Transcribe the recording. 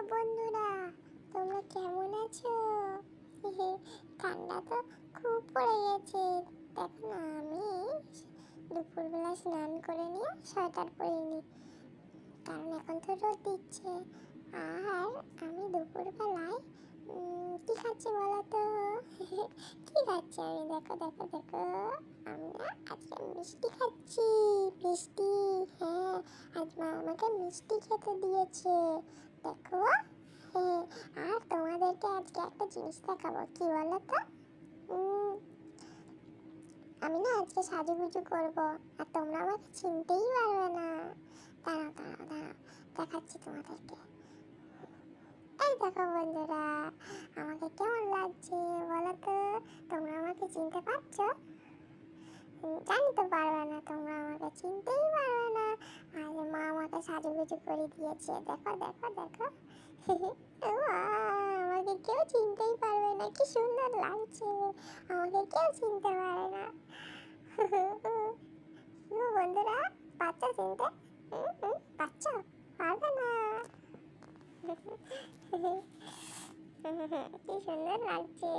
বন্ধুরা, তোমরা কেমন আছো? ঠান্ডা তো খুব পড়ে গেছে। দেখো না, আমি দুপুরবেলা স্নান করে নিয়ে সোয়েটার পরিনি, কারণ এখন তো রোদ দিচ্ছে। আর আমি দুপুরবেলায় কি খাচ্ছি বলো তো? কি খাচ্ছি আমি? দেখো দেখো দেখো, আমি না আজকে মিষ্টি খাচ্ছি। মিষ্টি, হ্যাঁ, আজ মা আমাকে মিষ্টি খেতে দিয়েছে। দেখো, হ্যাঁ। আর তোমাদেরকে আজকে একটা জিনিস দেখাবো, কি বলো তো? আমি না আজকে সাজুগুজু করবো, আর তোমরা আমাকে চিনতেই পারবে না। দাঁড়াও দাঁড়াও দাঁড়াও, দেখাচ্ছি তোমাদেরকে। এই দেখো বন্ধুরা, আমাকে কেমন লাগছে বলো তো? তোমরা আমাকে চিনতে পারছো? জানি তো পারবে না, তোমরা আমাকে চিনতেই পারবে না। আজ মা আমাকে সাজুগুজু করে দিয়েছে। দেখো দেখো দেখো। আমাকে কেউ চিনতেই পারবে না, কি সুন্দর লাগছে। আমাকে কেউ চিনতে পারে না। বন্ধুরা, পারছো চিনতে? পারছো? পারবে না। কি সুন্দর লাগছে।